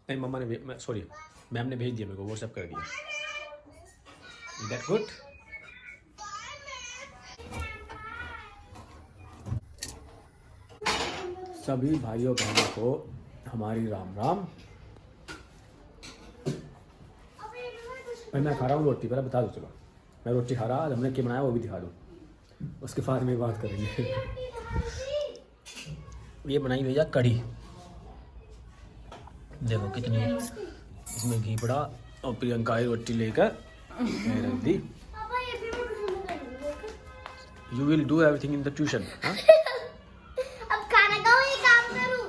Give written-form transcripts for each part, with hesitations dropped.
नहीं मम्मा ने sorry ma'am ने भेज दिया मेरे को, व्हाट्सएप कर दिया। That good. सभी भाइयों बहनों को हमारी राम राम। मैं खा रहा हूँ रोटी, पहले बता दो। चलो मैं रोटी खा रहा, आज हमने क्या बनाया वो भी दिखा दो, उसके बाद में बात करेंगे। ये बनाई भैया कढ़ी, देखो कितनी इसमें घी पड़ा, और प्रियंका आई रोटी लेकर रख दी। You will do everything in the tuition. अब खाना खाओ, ये काम करूं।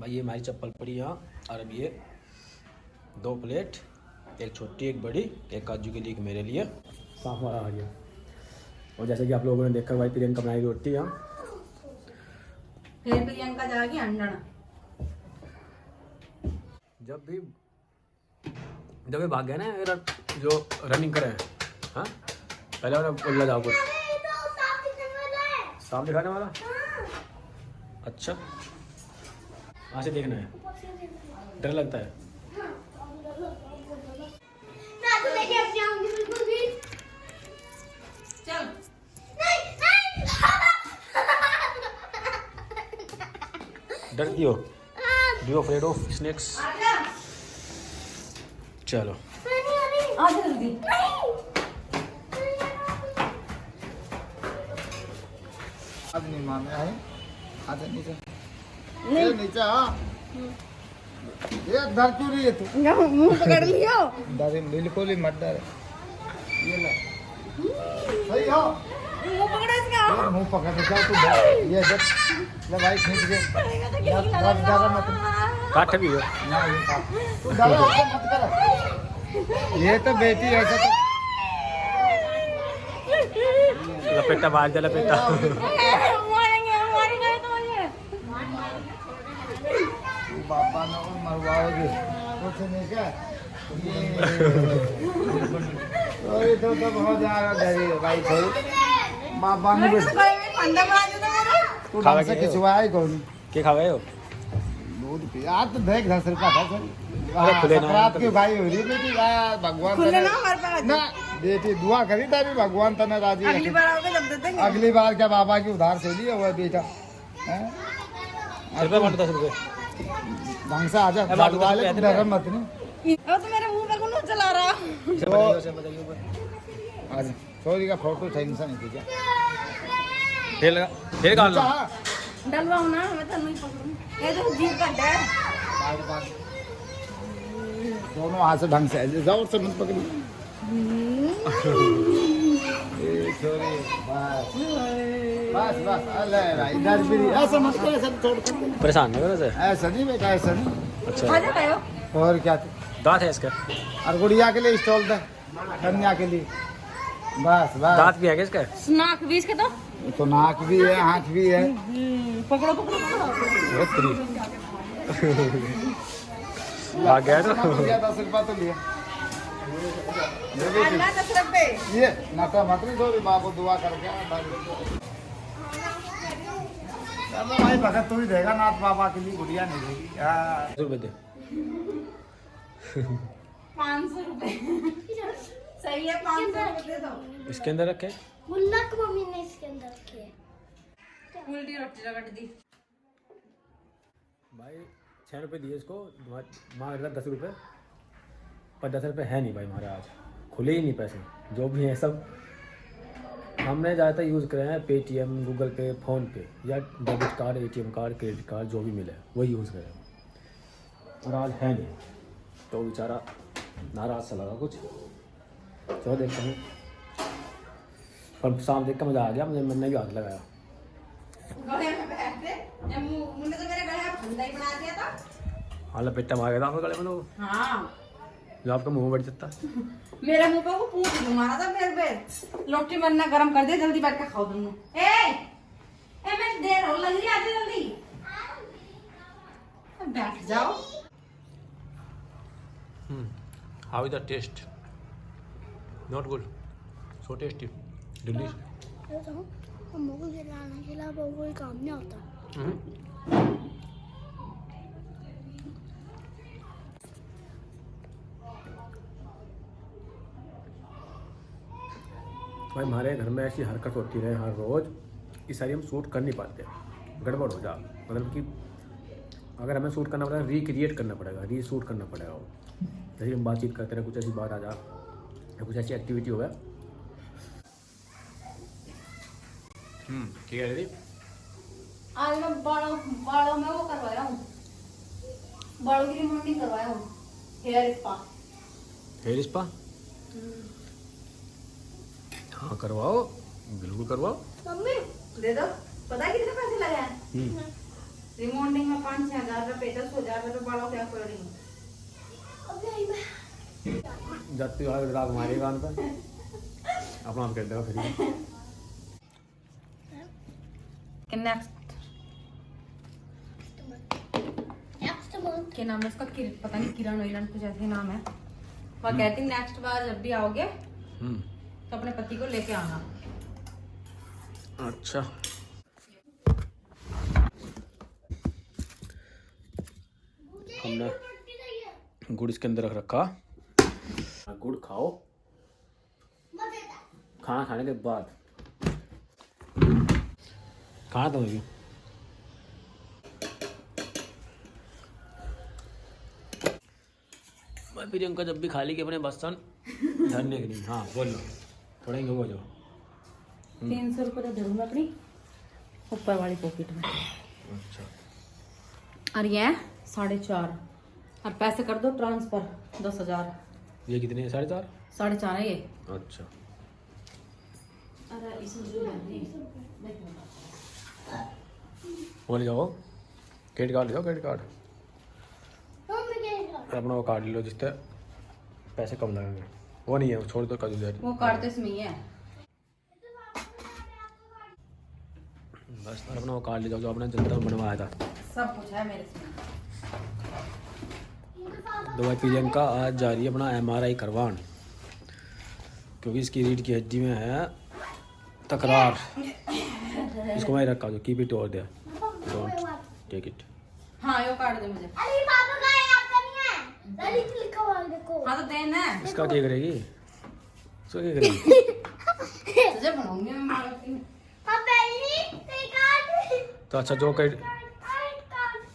भाई ये हमारी चप्पल पड़ी यहाँ, और अब ये 2 प्लेट, एक छोटी एक बड़ी, एक काजू के लिए एक मेरे लिए, साफ वाला आ गया। और जैसे कि आप लोगों ने देखा भाई प्रियंका बनाई रोटी यहाँ, फिर प्रियंका जाएगी अंडन। जब भी भाग गया ना मेरा जो रनिंग करे, हाँ पहले वाला बोलना जाओ कुछ साफ दिखाने वाला। अच्छा वहाँ से देखना है, डर लगता है। मैं तो लेके अब जाऊंगी बिल्कुल भी। चल डरती हो? Do you afraid of snakes? चलो आ जल्दी। अब नहीं माने आए, आजा नीचे। नहीं नीचे हाँ। ये डर क्यों रही है तू? मुंह पकड़ लियो। डर बिल्कुल ही मत डर। ये ले। सही हो। मुंह पकड़ा इसका। ये मुंह पकड़ के चल तू। ये जब ले भाई खींच के। डर मत। काट भी हो ना ये काट। तू डर मत कर। ये तो बेटी ऐसा तो लपेटा बाहर जा लपेटा। मारेंगे तो ये। बाबा ना मरवाओगे कुछ नहीं क्या? ये तो बहुत ज्यादा डरी है भाई। थोड़ी बाबा ने कुछ अंडा बना दे मेरा। तू ढंग से खिंचवाया ही कौन? क्या खा गए हो? दूध पिया तो देख 10 रुपया था सर। अरे खुले ना। रात की भाई हो रही बेटी यार, भगवान खुले तने ना हमारे पास। ना बेटी दुआ करी था भी भगवान तने राजी अगली रखे। बार आओगे जब दे देंगे। अगली बार क्या बाबा की उधार से लिया हुआ बेटा हैं? 10 रुपये बांटो, 10 रुपये। ढंग से आजा, बाबा वाले तो डर मत नहीं। अब तो मेरे मुंह पे कौन चला रहा। आज सॉरी का फोटो टेंशन नहीं किया। फिर गाल लो। डलवाओ ना, मैं तो नहीं पकड़ूं। ये तो जीभ का डर। दोनों हाथ से ढंग से जोर से मत पकड़ी। सॉरी बस बस बस। अरे भाई इधर भी ऐसा मत कर, ऐसा छोड़ कर। परेशान नहीं करो से। ऐसा नहीं बेटा, ऐसा नहीं। अच्छा आ जाता है। और क्या दांत है इसका? और गुड़िया के लिए स्टॉल था, कन्या के लिए। बस बस। दांत भी है क्या इसका? नाक भी इसके तो नाक भी है, आँख भी है। पकड़ो पकड़ो पकड़ो। बहुत प्री भाग गया तो 10 रुपया तो लिया। अन्ना 10 रुपए। ये नाटा मत नहीं थोड़ी बाबू दुआ करके चलो भाई भगत तू ही देगा नाथ बाबा के लिए, गुड़िया नहीं देगी यार। 10 रुपये दे। 500 रुपए। सही है, 500 रुपए दे दो। इसके अंदर रखे मुन्ना की मम्मी ने इसके अंदर रखी है। उल्टी रोटी रगड़ दी। भाई 6 रुपये दिए इसको, मांग रहा 10 रुपये, पर 10 रुपये है नहीं भाई हमारे आज, खुले ही नहीं पैसे। जो भी हैं सब हमने ज़्यादातर यूज़ करे हैं पेटीएम, गूगल पे, फ़ोन पे, या debit card, ATM card, credit card, जो भी मिले वही यूज़ करें। और आज है नहीं तो बेचारा नाराज़ सा लगा कुछ। चलो देखते हैं, पर शाम देख कर मज़ा आ गया, मैंने भी हाथ लगाया। गले में बैठते जब मुन्ने तो मेरे गले में फंदा ही बना दिया था। हाँ लपेटा मार गया था आपके गले में तो, हाँ जो आपका मुँह बढ़ जाता। मेरे मुंह पे वो पूछ मारा था मेरे पे। रोटी बनना गरम कर दे, जल्दी बैठ के खाओ दोनों। मैं देर हो लग रही, आती जल्दी बैठ जाओ। How is the taste? Not good, so tasty, delicious. Ammu को खिलाने के लिए वो कोई काम नहीं होता। भाई हमारे घर में ऐसी हरकत होती रहे हर रोज़, ये सारी हम शूट कर नहीं पाते, गड़बड़ हो जा। मतलब कि अगर हमें शूट करना पड़ेगा, रिक्रिएट करना पड़ेगा, रीशूट करना पड़ेगा। वो जैसे हम बातचीत करते रहे, कुछ ऐसी बात आ जा या कुछ ऐसी एक्टिविटी हो गया। ठीक है दीदी। आज मैं बालों में वो करवाया हूँ, बालों की रिमूविंग करवाया हूँ, हेयर स्पा। Hair spa? हाँ करवाओ, बिल्कुल करवाओ। मम्मी दे दो। पता है कितने पैसे लगे हैं? रिमूविंग में 5-6 हजार रुपए, 10,000 रुपए बालों के अकॉर्डिंग। अभी आई मैं। जाती हो राग हमारे कान पर अपना आप कर देगा फिर। नेक्स्ट मंथ क्या नाम है उसका? पता नहीं, किरण विरण कुछ ऐसे नाम है। वह कहती नेक्स्ट बार जब भी आओगे तो अपने पति को लेके आना। अच्छा, हमने गुड़ इसके अंदर रख रखा। गुड़ खाओ खाना खाने के बाद। खाना तो होगी। मैं प्रियंका जब भी खाली के अपने बर्तन धरने के लिए। हाँ बोलो, थोड़ा ही हो जाओ। 300 रुपये तो दूंगा अपनी ऊपर वाली पॉकेट में। अच्छा, और ये 4.5 और पैसे कर दो ट्रांसफर 10,000। ये कितने हैं? 4.5? 4.5 है ये। अच्छा, अरे इसमें जो है वो ले जाओ, क्रेडिट कार्ड ले जाओ, क्रेडिट कार्ड मम्मी के अपना वो कार्ड ले लो जिससे पैसे कम लगेंगे। वो नहीं है, वो छोड़ दो कर दो। वो कार्ड तो इसमें ही है। बस अपना वो कार्ड ले जाओ जो आपने जनता में बनवाया था। सब कुछ है मेरे से। दवाई प्रियंका आज जा रही है अपना MRI करवान, क्योंकि इसकी रीढ़ की हड्डी में है तकरार। इसको वहीं रखा दो, keep it over there, don't take it. हाँ यो कार्ड दे मुझे। अरे पापा का है, आपका नहीं है। ललित लिखा हुआ है देखो। हाँ तो देना है। इसका क्या करेगी? इसको क्या करेगी? तुझे बनाऊंगी मैं मालूम। हाँ पहली कार्ड तो अच्छा जो कर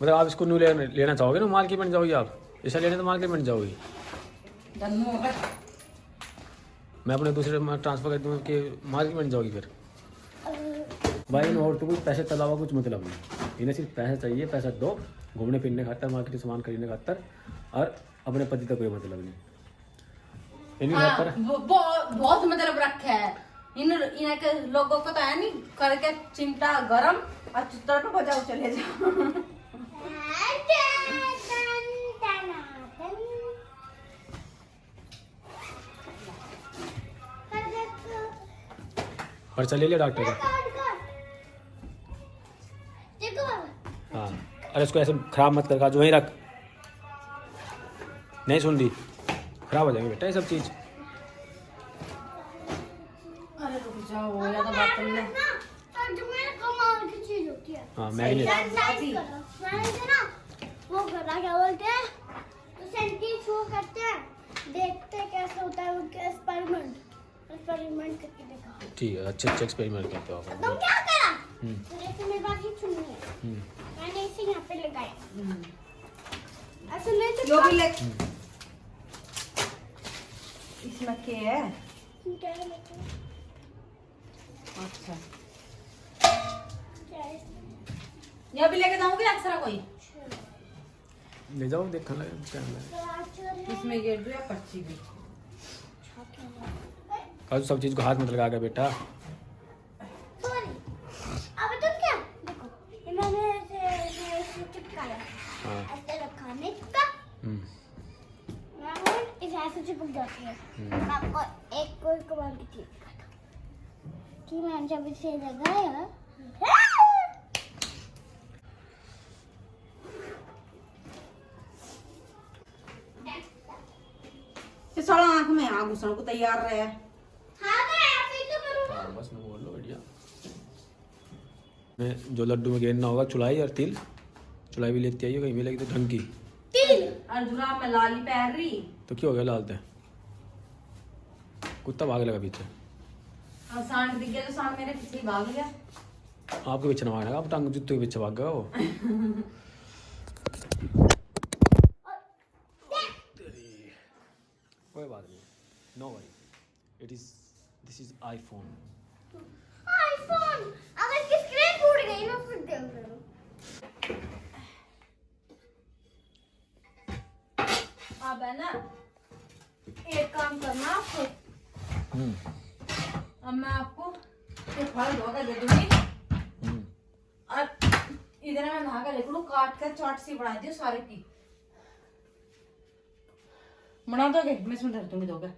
मतलब आप इसको न्यू लेना चाहोगे ना, माल की बन जाओगी आप। इसे लेने तो माल की बन जाओगी। जन्मों होगा। मैं अपने दूसरे में ट्रांसफर कर दूँ कि माल की बन जाओगी फिर। भाई इन और तो कुछ पैसे के अलावा कुछ मतलब नहीं, इन्हें सिर्फ पैसे चाहिए। पैसा दो, घूमने फिरने खातर, मार्केट सामान खरीदने खातर, और अपने पति तक कोई मतलब नहीं। इन्हीं हाँ, खातर बहुत मतलब रखा है इन के लोगों को तो है नहीं करके चिमटा गरम और चित्तर पे बजाओ चले जाओ। पर्चा ले लिया डॉक्टर का? हाँ, अरे इसको ऐसे खराब मत कर, जो वहीं रख। नहीं सुन रही, खराब हो जाएंगे बेटा ये सब चीज़। अरे रुक जाओ, या तो बात करने। हाँ मैगी वो करा क्या बोलते हैं, तो सेंटिस वो करते हैं, देखते हैं कैसे होता है उनके एक्सपेरिमेंट करके देखा। ठीक है, अच्छे एक्सपेरिमेंट करते हो तुम आप। क्या करा? जैसे मेरे पास ही चुन्नी है, मैंने इसे यहाँ पे लगाया। ऐसे ले तो जो भी ले इसमें क्या है? क्या है लेके? अच्छा क्या है इसमें? ये भी लेके जाऊंगी अक्सर कोई। ले जाओ, देखने लगे क्या है। इसमें ये जो है पर्ची भी। और सब चीज़ को हाथ में लगा के बेटा। सॉरी, अब तुम क्या देखो, ये मैंने ऐसे चिपकाया, हाँ। ऐसे रखा नहीं चिपका, इस ऐसे चिपक जाती है। आपको एक कोई कमाल की चीज दिखाता हूं कि मैंने जब इसे लगाया, घुसण को तैयार रहे। हाँ तो ऐसे ही तो करूँगा। हाँ बस मैं बोल लो बढ़िया। मैं जो लड्डू में घेरना होगा चुलाई और तिल, चुलाई भी लेती आइए, कहीं मिलेगी तो ढंग की। तिल और जुराब में लाली पहन रही। तो क्या हो गया लालते, कुत्ता भाग लगा पीछे। और सांड दिख गया तो सांड मेरे पीछे ही भाग गया। आपके पीछे ना भागेगा, आप टांग जूते के पीछे भाग गया वो। कोई बात नहीं, no worry, this is iPhone. IPhone अगर इसकी स्क्रीन टूट गई ना फिर देख लो। अब है ना एक काम करना आपको, अब मैं आपको ये फल धोकर दे दूंगी और इधर मैं नहा कर लिख लूँ, काट कर चाट सी बना दी सारे की। बना दोगे? मैं इसमें धर दूंगी धोकर।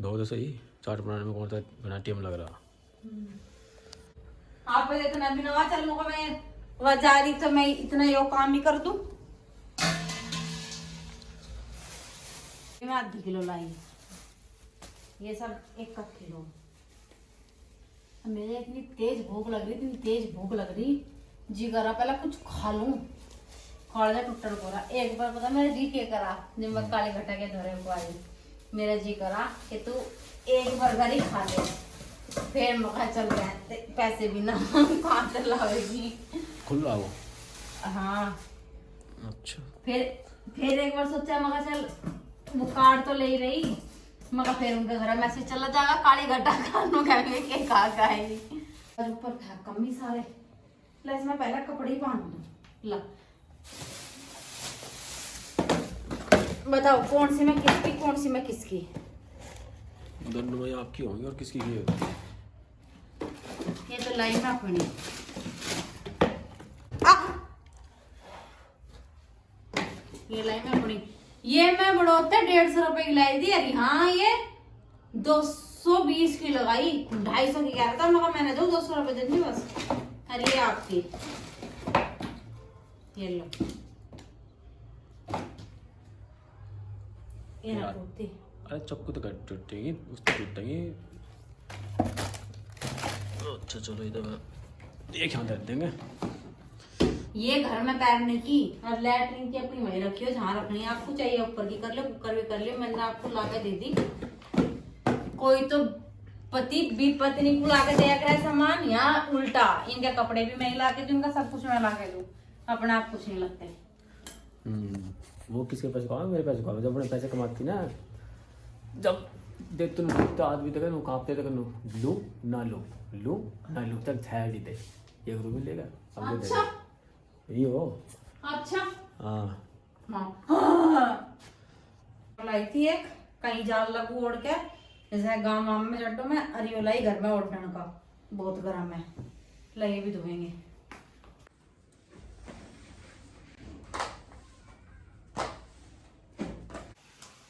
धो दे सही, चाट बनाने में कौन सा बिना टाइम लग रहा। आप मुझे इतना भी नवा चल मुझको मैं वह जा रही तो मैं इतना यो काम ही कर दूं। मैं आधी किलो लाई, ये सब 1 किलो। मेरे इतनी तेज भूख लग रही, इतनी तेज भूख लग रही, जी करा पहले कुछ खा लूं। खा जा टुट्टर कोरा एक बार पता मेरा जी क्या करा, जब मैं काले घटा के धरे को आई, मेरा जी करा कि तू एक बर्गर ही खा ले। फिर मौका चल गया, पैसे भी ना कहाँ से लाएगी। खुला वो। हाँ अच्छा फिर एक बार सोचा मगा चल वो कार्ड तो ले ही रही, मगर फिर उनके घर मैसेज चला जाएगा काली घटा खानों का के खा खाएगी। और ऊपर था कमी सारे, ला इसमें पहला कपड़े ही पहन दूं। ला बताओ कौन सी मैं किसकी, कौन सी मैं किसकी। दोनों में आपकी होंगी और किसकी की? ये तो लाई में अपनी। ये लाई में अपनी, ये मैं बड़ौते 150 रुपए की लाई थी। अरे हाँ ये 220 की लगाई, 250 की कह रहा था, मगर मैंने दो 200 रुपए दे दी बस। अरे ये आपकी, ये लो, ये ना टूटती। अरे चक्कू तो कट टूटेगी, उसको टूटेगी। अच्छा चलो इधर एक यहाँ रख देंगे। ये घर में पैरने की और लैट्रिन की अपनी वहीं रखी हो जहाँ रखनी है। आपको चाहिए ऊपर की कर लो, कुकर भी कर लियो, मैंने आपको लाके दे दी। कोई तो पति भी पत्नी को लाके दिया करे सामान, या उल्टा इनके कपड़े भी मैं ही लाके दूं, इनका सब कुछ मैं लाके दूं, अपने आप कुछ नहीं लगते। वो किसके पैसे कमाए? मेरे पैसे कमाए। जब अपने पैसे कमाती ना, जब देख तुम तो आदमी तक नु कांपते तक नु लू ना तक छाया दी थे 1 रुपये मिलेगा। अच्छा ये हो। अच्छा हाँ हाँ लाई थी एक, कहीं जाल लगू ओढ़ के, जैसे गाँव वाम में जट्टों में, अरियो लाई घर में ओढ़ने का बहुत गर्म है, लाई भी धोएंगे।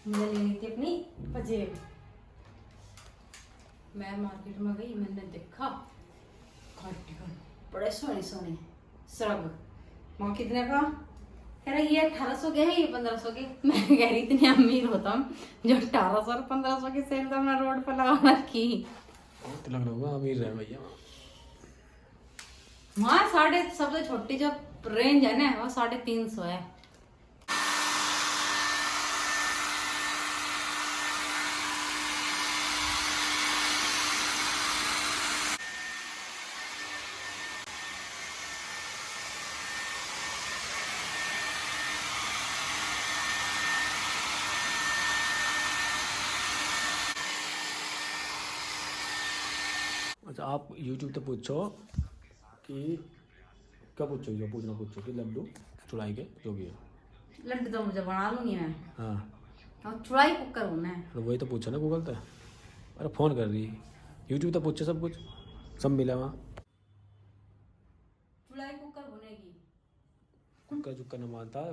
मुझे लेनी थी अपनी पजेब। मैं मार्केट में गई, मैंने देखा कार्डिगन बड़े सोने सोने श्रग, वहाँ कितने का कह रहा, ये 1800 के है, ये 1500 के। मैं कह रही इतनी अमीर होता जो 1800 और 1500 की सेल तो हमने रोड पर लगा रखी। तो लग रहा होगा अमीर रहे भैया। वहाँ सबसे छोटी जो रेंज है ना वो 350 है। अच्छा आप YouTube तो पूछो कि क्या पूछो, जो पूछना पूछो कि लड्डू चुड़ाई के जो भी है। लड्डू तो मुझे बना लूंगी मैं, हाँ और चुड़ाई कुकर होना है। तो वही तो पूछा ना गूगल पे। अरे फ़ोन कर रही है, YouTube तो पूछो सब कुछ, सब मिला वहाँ। चुड़ाई कुकर बनेगी। कुकर चुक्कर न मानता है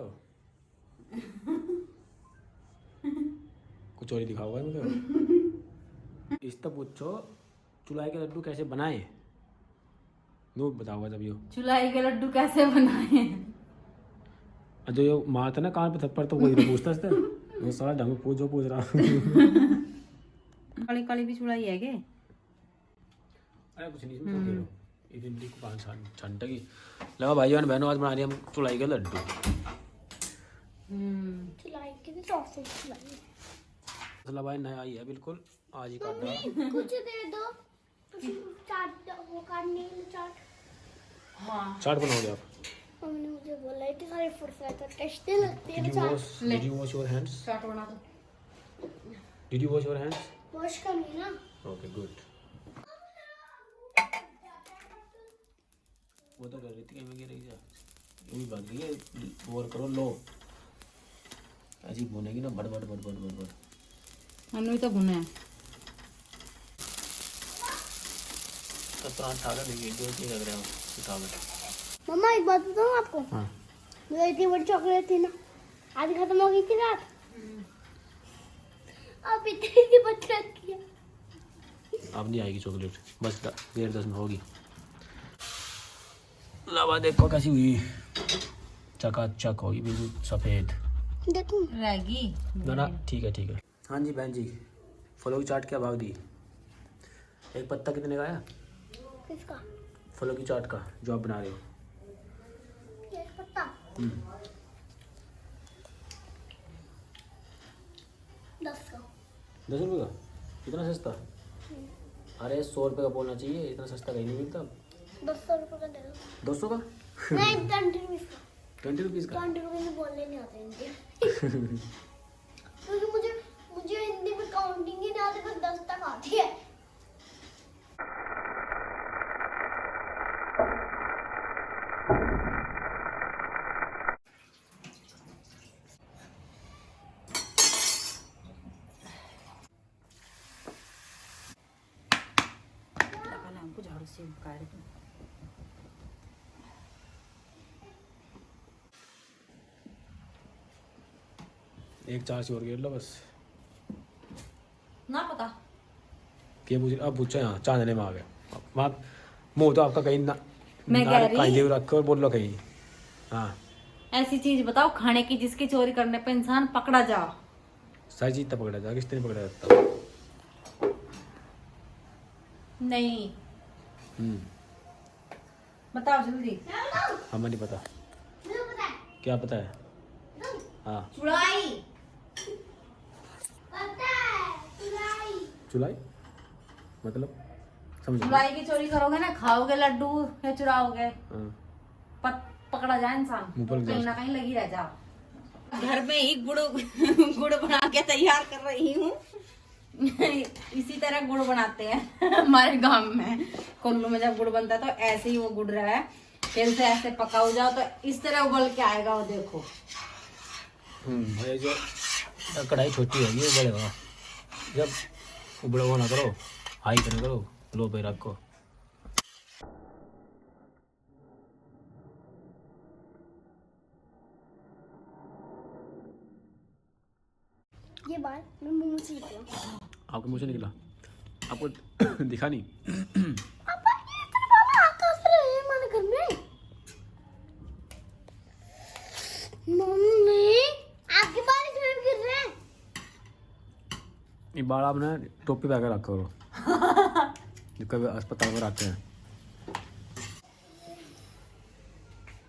कुछ और ही दिखाओगा मुझे। इस तो पूछो चुलाई के लड्डू कैसे बनाए, नू बताओगा जब यो। चुड़ाई के लड्डू कैसे बनाए? जो यो मारता ना कान पे थप्पड़, तो वही तो पूछता है। ये सारा ढंग पूछ रहा काली काली भी चुड़ाई है के? अरे कुछ नहीं इसमें तो खेलो ये इमली को 5 छंटे की लगा भाई बहनों आज बना रही हम चुलाई के लड्डू। चलाई के भी सॉसेज चलाई मसाला भाई नया ही है बिल्कुल आज ही काट रहा। कुछ दे दो चाट वो काटने चाट। हाँ चाट बनाओगे आप? मम्मी ने मुझे बोला इतनी सारी फुर्सत है टेस्टी लगती है चाट। Did you wash your hands? चाट बना दो। Did you wash your hands? Wash करनी ना। Okay, good. वो तो कर रही थी मैं गिर रही जा ये भी भाग रही है ओवर करो लो ऐसी भुनेगी ना बड़ हमने भी तो भुना है। तो पराठा का देखिए दो चीज लग रहे हैं उठा में। मम्मा एक बात बताऊँ आपको। हाँ जो इतनी बड़ी चॉकलेट थी ना आधी खत्म हो गई थी रात। अब इतनी सी बच रखी है। अब नहीं आएगी चॉकलेट बस 1:30 में होगी। लावा देखो कैसी हुई चकाचक होगी बिल्कुल सफेद। देखूं रहेगी ना ठीक है हाँ जी बहन जी फलों की चाट क्या भाव दी? एक पत्ता कितने का आया किसका? फलों की चाट का जो आप बना रहे हो? ये पत्ता 10 का। 10 रुपये का इतना सस्ता? अरे 100 रुपये का बोलना चाहिए इतना सस्ता कहीं नहीं मिलता। 200 रुपये का दे दो। 200 का नहीं 20 रुपीज का। 20 रुपीज़ का 20 रुपये में बोलने नहीं आते इनके। क्योंकि मुझे हिंदी में काउंटिंग ही नहीं आती बस 10 तक आती है। हमको झाड़ू से काट दो। एक 4 से और गिर लो बस ना पता कि मुझे अब पूछो यहाँ चांदने में आ गया वहाँ मुँह तो आपका कहीं ना मैं कह रही- कहीं रख कर बोल लो कहीं। हाँ ऐसी चीज बताओ खाने की जिसकी चोरी करने पे इंसान पकड़ा जा। सारी चीज तब पकड़ा था किस दिन पकड़ा जाता? नहीं बताओ जल्दी। हमें नहीं पता। मुझे पता है। क्या पता है? हाँ चुड़ाई। पता है चुराई। चुलाई मतलब समझ चुड़ाई की चोरी करोगे ना खाओगे लड्डू या चुराओगे हाँ पकड़ा जाए इंसान मुंह पर कहीं ना कहीं लगी रह जा। घर में ही गुड़ बना के तैयार कर रही हूँ। इसी तरह गुड़ बनाते हैं हमारे गांव में। कुल्लू में जब गुड़ बनता है तो ऐसे ही वो गुड़ रहा है फिर से ऐसे पका हो जाओ तो इस तरह उबल के आएगा वो देखो। ये जो कढ़ाई छोटी होगी वो बड़ेगा जब उबड़ा हुआ ना करो हाई करना करो लो पे रखो। ये बात मैं मुंह से निकला। आपके मुँह से निकला आपको दिखा नहीं? पापा ये इतना बड़ा आकाश रहे हमारे घर में। मम्मी आपके बाल क्यों गिर रहे हैं? ये बाल आप ना टोपी पहन कर रखा करो जो कभी अस्पताल में आते हैं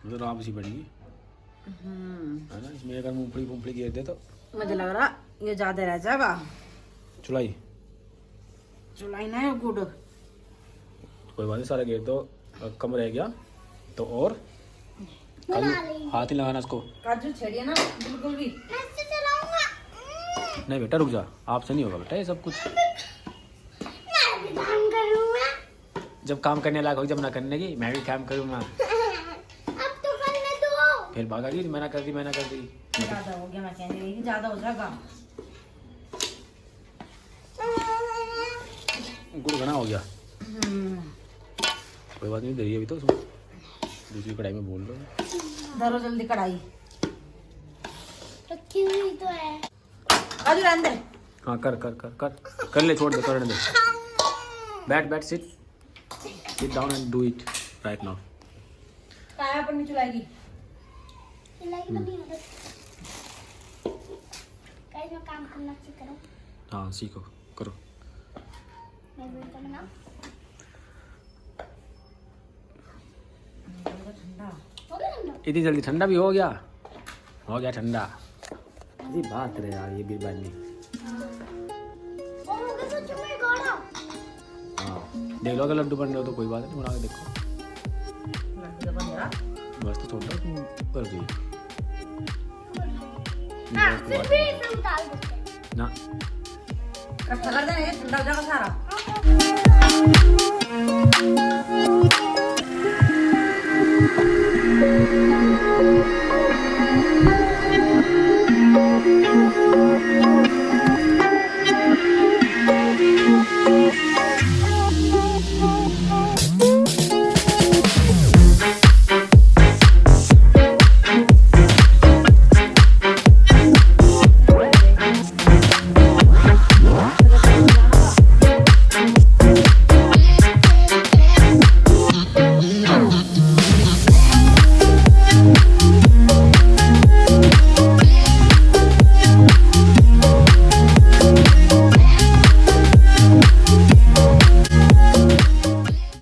मतलब आप इसी पड़ेगी है ना। इसमें अगर मूंगफली गिर दे तो मुझे लग रहा ये ज्यादा रह जाएगा। चुलाई चुलाई ना है गुड़ कोई बात नहीं सारा गिर दो कम रह गया तो और बना लेंगे। हाथ ही लगाना इसको। काजू छेड़िए ना बिल्कुल भी। मैं इससे चलाऊंगा। नहीं बेटा रुक जा आपसे नहीं होगा बेटा ये सब कुछ। मैं भी काम करूंगा। जब काम करने लायक हो जब ना करने की मैं भी काम करूँगा अब तो करने दो। फिर भागा गई मैंने कर दी ज्यादा हो गया मैं कहने लगी कि ज्यादा हो जाएगा। गुड़ घना हो गया कोई बात नहीं दही अभी तो उसमें दूसरी कढ़ाई में बोल रहा धरो जल्दी कढ़ाई। रखी हुई तो है। काजू रहने दे। हाँ कर ले छोड़ दे करने दे बैठ sit down and do it right now. काया पर नहीं चुलाएगी। चलाएगी तो नहीं होगा। लाइफ में काम करना सीख रहा हूँ। हाँ सीखो करो। मैं वीडियो बनाऊँ। ठंडा हो गया ठंडा? इतनी जल्दी ठंडा भी हो गया ठंडा। जी बात करे यार ये बिरबानी। और हो गया सच में गाढ़ा। हाँ देख लो अगर लड्डू बन रहे हो तो कोई बात नहीं, बना के देखो। लड्डू जब बन गया बस तो छोटा तुम कर दी हाँ फिर भी इसमें उतार देते हैं। ना। इकट्ठा कर देना, ये ठंडा हो जाएगा सारा।